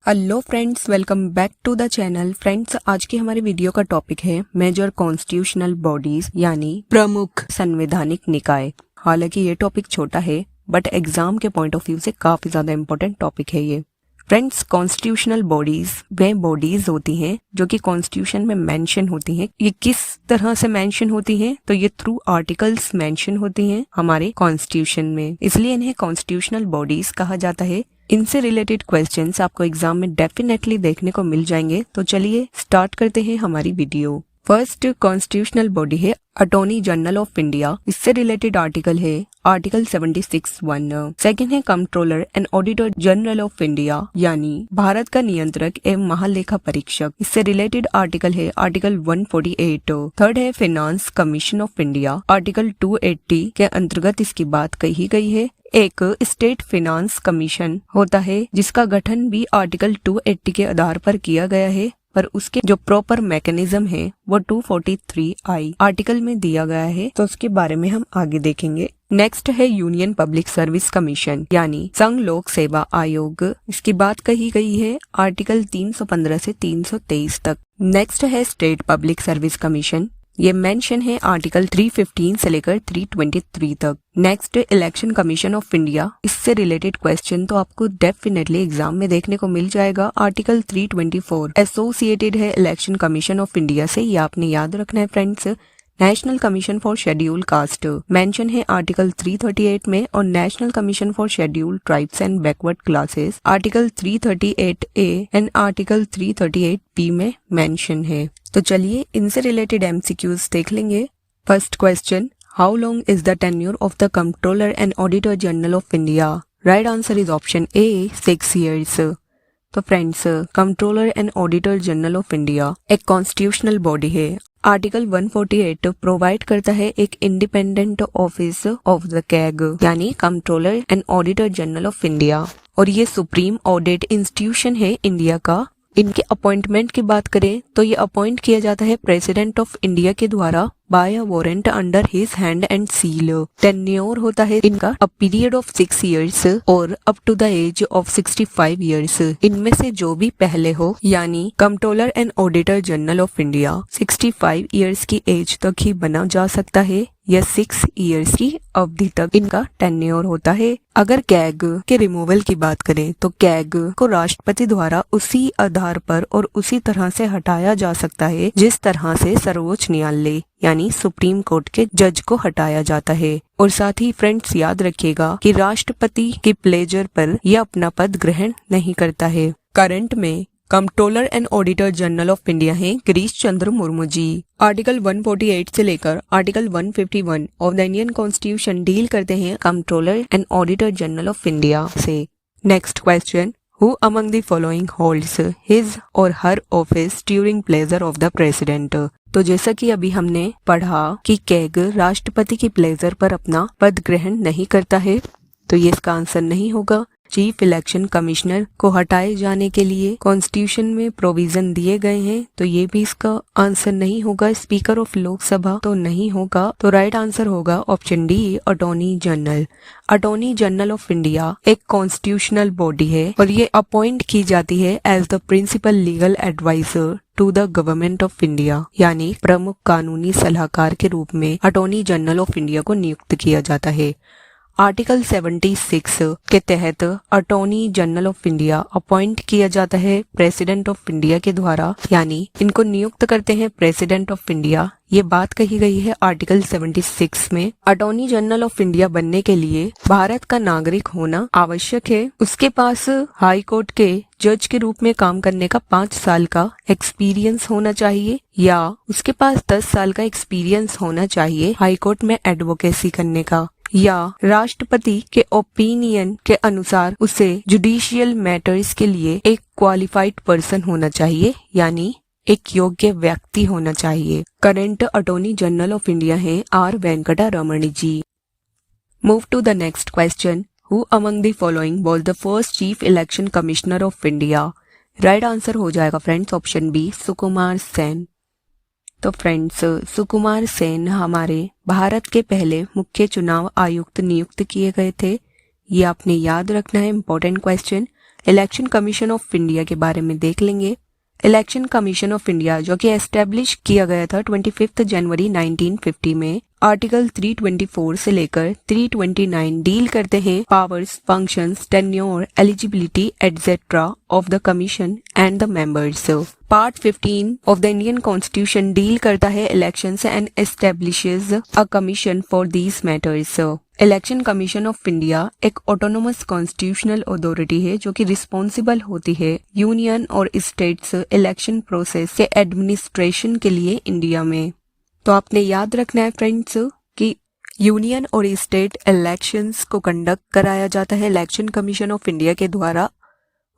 Hello friends, welcome back to the channel. Friends, आज की हमारी वीडियो का टॉपिक है मेजर कॉन्स्टिट्यूशनल बॉडीज यानी प्रमुख संवैधानिक निकाय। हालांकि ये टॉपिक छोटा है बट एग्जाम के पॉइंट ऑफ व्यू से काफी ज्यादा इंपॉर्टेंट टॉपिक है ये। फ्रेंड्स, कॉन्स्टिट्यूशनल बॉडीज वे बॉडीज होती हैं जो कि कॉन्स्टिट्यूशन में मेंशन होती हैं। ये किस तरह से मेंशन होती हैं? तो ये थ्रू आर्टिकल्स मेंशन होती हैं हमारे कॉन्स्टिट्यूशन में, इसलिए इन्हें कॉन्स्टिट्यूशनल बॉडीज कहा जाता है। इनसे रिलेटेड क्वेश्चंस आपको एग्जाम में डेफिनेटली देखने को मिल जाएंगे। तो चलिए स्टार्ट करते हैं हमारी वीडियो। फर्स्ट कॉन्स्टिट्यूशनल बॉडी है अटॉर्नी जनरल ऑफ इंडिया। इससे रिलेटेड आर्टिकल है आर्टिकल 76(1). सेकंड है controller and auditor general of India यानी भारत का नियंत्रक एवं महालेखा परीक्षक। इससे रिलेटेड आर्टिकल है आर्टिकल 148। थर्ड है finance commission of India. Article 280 के अंतर्गत इसकी बात कही गई है। एक स्टेट फाइनेंस कमीशन होता है जिसका गठन भी आर्टिकल 280 के आधार पर किया गया है, पर उसके जो प्रॉपर मैकेनिज्म है वो 243I आर्टिकल में दिया गया है, तो उसके बारे में हम आगे देखेंगे। नेक्स्ट है यूनियन पब्लिक सर्विस कमीशन यानी संघ लोक सेवा आयोग। इसकी बात कही गई है आर्टिकल 315 से 323 तक। नेक्स्ट है स्टेट पब्लिक सर्विस कमीशन। ये मेंशन है आर्टिकल 315 से लेकर 323 तक। Next election commission of India. इससे रिलेटेड क्वेश्चन तो आपको डेफिनेटली एग्जाम में देखने को मिल जाएगा। आर्टिकल 324 एसोसिएटेड है इलेक्शन कमीशन ऑफ इंडिया से, ये आपने याद रखना है friends. National commission for schedule caste mention है आर्टिकल 338 में, और national commission for schedule tribes and backward classes article 338A and article 338B में मेंशन है। तो चलिए इनसे रिलेटेड एमसीक्यूज देख लेंगे। First question, how long is the tenure of the controller and auditor general of India? Right answer is option A 6 years। तो friends, controller and auditor general of India एक constitutional body है। Article 148 provide करता है एक independent office of the CAG यानी controller and auditor general of India, और ये supreme audit institution है इंडिया का। इनके अपॉइंटमेंट की बात करें तो ये अपॉइंट किया जाता है प्रेसिडेंट ऑफ इंडिया के द्वारा by a warrant under his hand and seal. Tenure होता है इनका अ पीरियड ऑफ 6 years और up to the age of 65 years। इनमें से जो भी पहले हो यानी controller and auditor general of India 65 years की एज तक ही बना जा सकता है या 6 years की अवधि तक इनका टेन्योर होता है। अगर कैग के रिमूवल की बात करें तो कैग को राष्ट्रपति द्वारा उसी आधार पर और उसी तरह से हटाया जा सकता है जिस तरह से सर्वोच्च न्यायालय यानी सुप्रीम कोर्ट के जज को हटाया जाता है। और साथ ही फ्रेंड्स याद रखिएगा कि राष्ट्रपति के प्लेजर पर यह अपना पद ग्रहण नहीं करता है। करंट में controller and auditor general of India हैं गिरीश चंद्र मुर्मू जी। आर्टिकल 148 से लेकर article 151 of the Indian constitution deal करते हैं controller and auditor general of India से। Next question, who among the following holds his or her office during pleasure of the president? तो जैसा कि अभी हमने पढ़ा कि कैग राष्ट्रपति की प्लेजर पर अपना पद ग्रहण नहीं करता है, तो ये इसका आंसर नहीं होगा। चीफ इलेक्शन कमिश्नर को हटाए जाने के लिए कॉन्स्टिट्यूशन में प्रोविजन दिए गए हैं, तो ये भी इसका आंसर नहीं होगा। स्पीकर ऑफ लोकसभा तो नहीं होगा, तो राइट आंसर होगा option D attorney general. Attorney general of India एक कॉन्स्टिट्यूशनल बॉडी है और ये अपॉइंट की जाती है as the principal legal adviser to the government of India यानी प्रमुख कानूनी सलाहकार के रूप में अटॉर्नी जनरल ऑफ इंडिया को नियुक्त किया जाता है। आर्टिकल 76 के तहत attorney general of India appoint किया जाता है प्रेसिडेंट ऑफ इंडिया के द्वारा, यानी इनको नियुक्त करते हैं प्रेसिडेंट ऑफ इंडिया। ये बात कही गई है आर्टिकल 76 में। अटॉर्नी जनरल ऑफ इंडिया बनने के लिए भारत का नागरिक होना आवश्यक है। उसके पास हाई कोर्ट के जज के रूप में काम करने का 5 साल का एक्सपीरियंस होना चाहिए, या उसके पास 10 साल का एक्सपीरियंस होना चाहिए हाई कोर्ट में एडवोकेसी करने का, या राष्ट्रपति के ओपिनियन के अनुसार उसे जुडिशियल मैटर्स के लिए एक क्वालिफाइड पर्सन होना चाहिए यानी एक योग्य व्यक्ति होना चाहिए। Current attorney general of India हैं R Venkata Ramani ji. Move to the next question, who among the following was the first chief election commissioner of India? Right answer हो जाएगा friends option B Sukumar Sen. तो फ्रेंड्स, सुकुमार सेन हमारे भारत के पहले मुख्य चुनाव आयुक्त नियुक्त किए गए थे। ये आपने याद रखना है, important question. Election commission of India के बारे में देख लेंगे। इलेक्शन कमीशन ऑफ इंडिया जो कि एस्टेब्लिश किया गया था 25 जनवरी 1950 में, आर्टिकल 324 से लेकर 329 डील करते हैं powers, functions, tenure, eligibility etcetera of the commission and the members. Part 15 of the Indian constitution deal करता है elections and establishes a commission for these matters. Election commission of India एक autonomous constitutional authority है जो कि responsible होती है union और states election process के एडमिनिस्ट्रेशन के लिए इंडिया में। तो आपने याद रखना है फ्रेंड्स कि यूनियन और स्टेट इलेक्शंस को कंडक्ट कराया जाता है इलेक्शन कमीशन ऑफ इंडिया के द्वारा।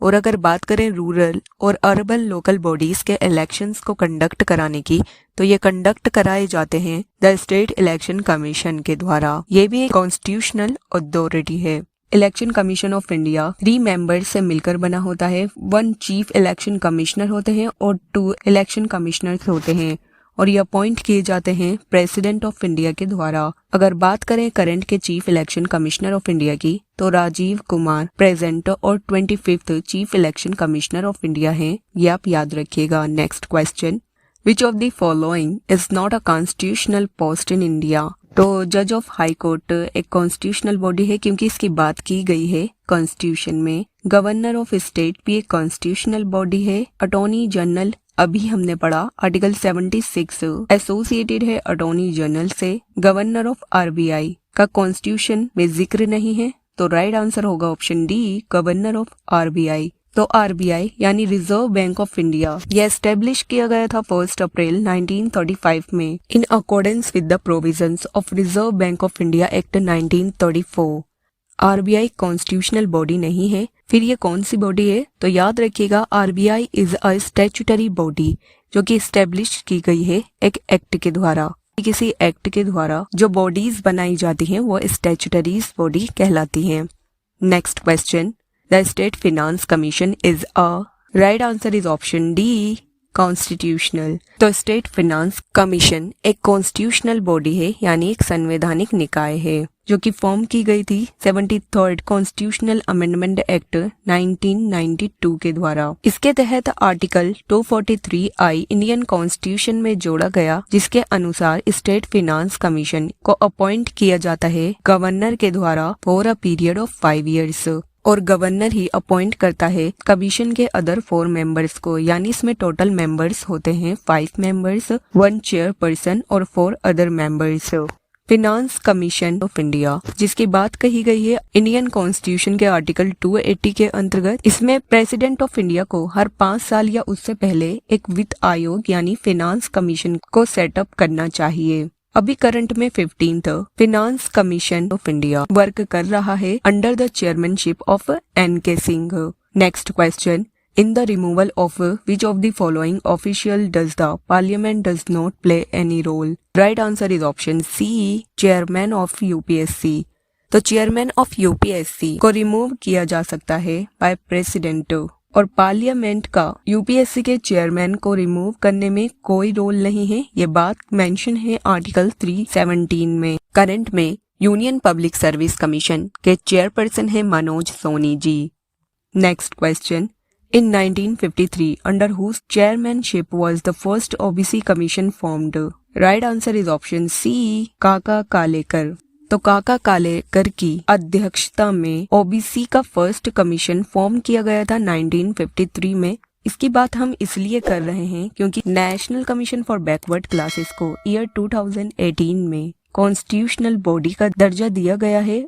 और अगर बात करें रूरल और अर्बन लोकल बॉडीज के इलेक्शंस को कंडक्ट कराने की, तो ये कंडक्ट कराए जाते हैं द स्टेट इलेक्शन कमीशन के द्वारा। ये भी एक कॉन्स्टिट्यूशनल अथॉरिटी है। Election commission of India 3 members से मिलकर बना होता है। 1 चीफ इलेक्शन कमिश्नर होते हैं और 2 इलेक्शन कमिश्नर्स होते हैं और ये अपॉइंट किए जाते हैं प्रेसिडेंट ऑफ इंडिया के द्वारा। अगर बात करें करंट के chief election commissioner of India की, तो राजीव कुमार प्रेजेंट और 25th chief election commissioner of India हैं। ये आप याद रखिएगा। Next question, which of the following is not a constitutional post in India? तो जज ऑफ हाई कोर्ट एक कॉन्स्टिट्यूशनल बॉडी है क्योंकि इसकी बात की गई है कॉन्स्टिट्यूशन में। गवर्नर ऑफ स्टेट भी एक कॉन्स्टिट्यूशनल बॉडी है। अटॉर्नी जनरल अभी हमने पढ़ा आर्टिकल 76 एसोसिएटेड है अटॉर्नी जनरल से। गवर्नर ऑफ आरबीआई का कॉन्स्टिट्यूशन में जिक्र नहीं है, तो राइट आंसर होगा option D, governor of RBI. तो आरबीआई यानी रिजर्व बैंक ऑफ इंडिया ये एस्टेब्लिश किया गया था 1 अप्रैल 1935 में in accordance with the provisions of reserve bank of India act 1934। RBI constitutional body नहीं है। फिर ये कौन सी बॉडी है? तो याद रखिएगा RBI is a statutory body जो कि एस्टेब्लिश की गई है एक एक्ट के द्वारा। किसी एक्ट के द्वारा जो बॉडीज बनाई जाती हैं वो स्टैट्यूटरीज बॉडी कहलाती हैं। Next question, the state finance commission is a right answer is option D, constitutional. तो स्टेट फिनेंस कमीशन एक कॉन्स्टिट्यूशनल बॉडी है यानी एक संवैधानिक निकाय है जो कि फॉर्म की गई थी 73rd कॉन्स्टिट्यूशनल अमेंडमेंट एक्ट 1992 के द्वारा। इसके तहत आर्टिकल 243I इंडियन कॉन्स्टिट्यूशन में जोड़ा गया, जिसके अनुसार स्टेट फिनेंस कमीशन को अपॉइंट किया जाता है गवर्नर के द्वारा for a period of 5 years और गवर्नर ही अपॉइंट करता है कमीशन के अदर 4 मेंबर्स को, यानी इसमें टोटल मेंबर्स होते हैं 5 मेंबर्स, 1 चेयरपर्सन और 4 other members. Finance commission of India जिसकी बात कही गई है इंडियन कॉन्स्टिट्यूशन के आर्टिकल 280 के अंतर्गत, इसमें प्रेसिडेंट ऑफ इंडिया को हर 5 साल या उससे पहले एक वित्त आयोग यानी फिनेंस कमीशन को सेटअप करना चाहिए। अभी करंट में 15th finance commission of India work कर रहा है under the chairmanship of NK Singh. Next question, in the removal of which of the following official does the parliament does not play any role? Right answer is option C, chairman of UPSC। तो chairman of UPSC को remove किया जा सकता है by president और parliament का UPSC के chairman को रिमूव करने में कोई रोल नहीं है। ये बात मेंशन है आर्टिकल 317 में। करंट में यूनियन पब्लिक सर्विस कमीशन के चेयरपर्सन है Manoj Soni ji. Next question, in 1953 under whose chairmanship was the first OBC commission formed? Right answer is option C, काका कालेकर। तो काका कालेकर की अध्यक्षता में ओबीसी का फर्स्ट कमीशन फॉर्म किया गया था 1953 में। इसकी बात हम इसलिए कर रहे हैं क्योंकि national commission for backward classes को ईयर 2018 में कॉन्स्टिट्यूशनल बॉडी का दर्जा दिया गया है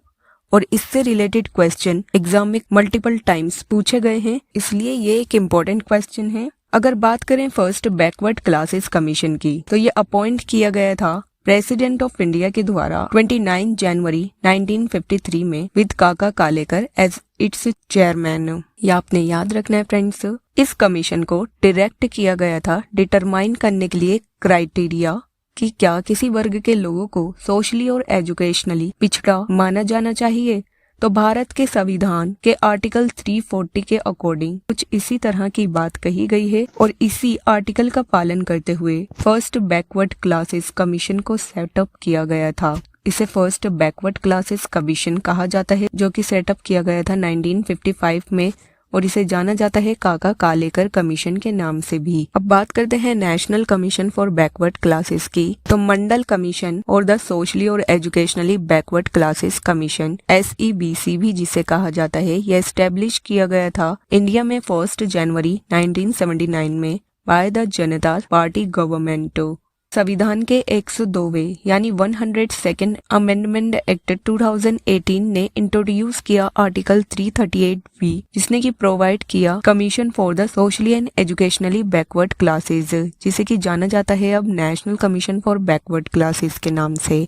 और इससे रिलेटेड क्वेश्चन एग्जाम में मल्टीपल टाइम्स पूछे गए हैं, इसलिए ये एक इम्पोर्टेंट क्वेश्चन है। अगर बात करें फर्स्ट बैकवर्ड क्लासेस कमीशन की, तो ये अपॉइंट किया गया था प्रेसिडेंट ऑफ इंडिया के द्वारा 29 जनवरी 1953 में विद काका कालेकर एज इट्स चेयरमैन। ये आपने याद रखना है फ्रेंड्स। इस कमीशन को डायरेक्ट किया गया था डिटरमाइन करने के लिए क्राइटेरिया कि क्या किसी वर्ग के लोगों को सोशली और एजुकेशनली पिछड़ा माना जाना चाहिए। तो भारत के संविधान के आर्टिकल 340 के अकॉर्डिंग कुछ इसी तरह की बात कही गई है और इसी आर्टिकल का पालन करते हुए फर्स्ट बैकवर्ड क्लासेस कमीशन को सेटअप किया गया था। इसे फर्स्ट बैकवर्ड क्लासेस कमीशन कहा जाता है जो कि सेटअप किया गया था 1955 में और इसे जाना जाता है काका कालेकर कमीशन के नाम से भी। अब बात करते हैं national commission for backward classes की। तो मंडल कमीशन और द सोशली और educationally backward classes commission SEBC भी जिसे कहा जाता है, यह एस्टेब्लिश किया गया था इंडिया में 1 जनवरी 1979 में by the Janata party government. संविधान के 102वें यानी 102nd अमेंडमेंट एक्ट 2018 ने इंट्रोड्यूस किया आर्टिकल 338B, जिसने की प्रोवाइड किया commission for the socially and educationally backward classes, जिसे कि जाना जाता है अब national commission for backward classes के नाम से।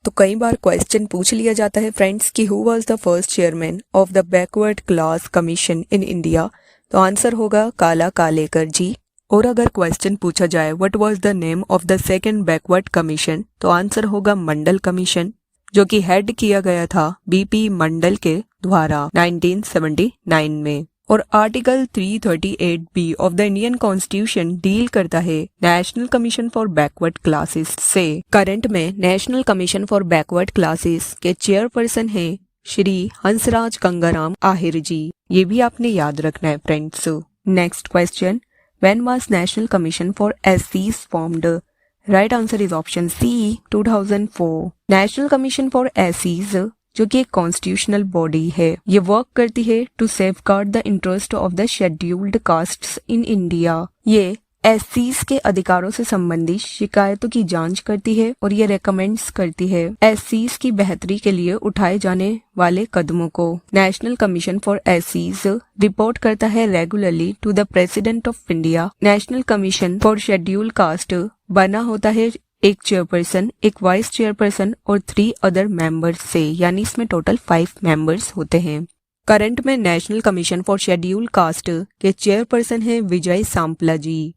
तो कई बार क्वेश्चन पूछ लिया जाता है फ्रेंड्स कि who was the first chairman of the backward class commission in India, तो आंसर होगा काला कालेकर जी। और अगर क्वेश्चन पूछा जाए what was the name of the second backward commission, तो आंसर होगा मंडल कमीशन, जो कि हेड किया गया था BP मंडल के द्वारा 1979 में। और article 338B of the Indian constitution deal करता है national commission for backward classes से। करंट में national commission for backward classes के चेयरपर्सन है श्री हंसराज गंगाराम आहिर जी। ये भी आपने याद रखना है friends. Next question, when was National Commission for SCs formed? Right answer is option C, 2004. National Commission for SCs जो कि एक कॉन्स्टिट्यूशनल बॉडी है, ये वर्क करती है to safeguard the interest of the scheduled castes in India. ये SCs के अधिकारों से संबंधित शिकायतों की जांच करती है और ये रेकमेंड्स करती है SCs की बेहतरी के लिए उठाए जाने वाले कदमों को। National commission for SCs report करता है regularly to the president of India. National commission for scheduled caste बना होता है एक चेयरपर्सन, एक वाइस चेयरपर्सन और 3 अदर मेंबर्स से, यानी इसमें टोटल 5 मेंबर्स होते हैं। करंट में national commission for scheduled cast के चेयरपर्सन है विजय सांपला जी।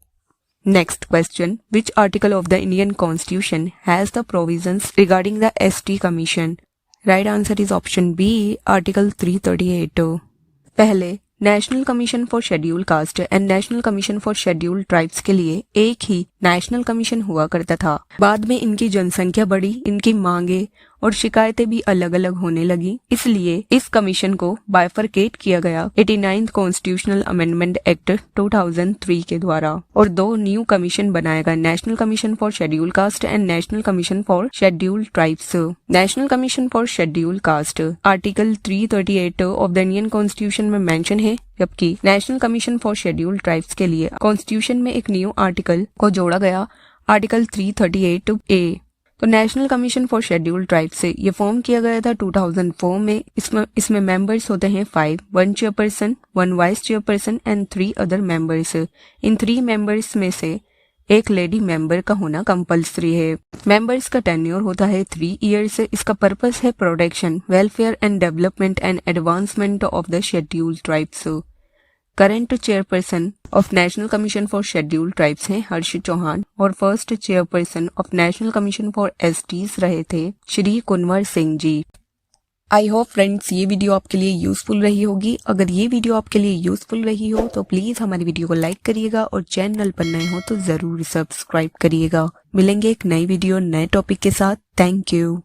Next question, which article of the Indian Constitution has the provisions regarding the ST Commission? Right answer is option B, Article 338. पहले national commission for scheduled cast and national commission for scheduled tribes के लिए एक ही national commission हुआ करता था। बाद में इनकी जनसंख्या बढ़ी, इनकी मांगे और शिकायतें भी अलग अलग होने लगी, इसलिए इस कमीशन को बाइफरकेट किया गया 89th कॉन्स्टिट्यूशनल अमेंडमेंट एक्ट 2003 के द्वारा और 2 न्यू कमीशन बनाया गया, national commission for scheduled cast and national commission for scheduled tribes. National commission for scheduled cast article 338 of the Indian constitution में मेंशन है, जबकि national commission for scheduled tribes के लिए कॉन्स्टिट्यूशन में एक न्यू आर्टिकल को जोड़ा गया, आर्टिकल 338A। तो national commission for scheduled tribes से ये फॉर्म किया गया था 2004 में। इसमें मेंबर्स होते हैं 5, 1 chairperson, 1 vice chairperson and 3 other members. In 3 members में से एक लेडी मेंबर का होना कंपल्सरी है। मेंबर्स का टेन्योर होता है 3 इयर्स। इसका पर्पस है protection, welfare and development and advancement of the scheduled tribes. Current chairperson of national commission for scheduled tribes हैं हर्ष चौहान और first chairperson of national commission for STs रहे थे Shri Kunwar Singh ji. I hope friends ये video आपके लिए useful रही होगी। अगर ये वीडियो आपके लिए यूजफुल रही हो तो प्लीज हमारी वीडियो को लाइक करिएगा और चैनल पर नए हो तो जरूर सब्सक्राइब करिएगा। मिलेंगे एक नई वीडियो नए टॉपिक के साथ। Thank you.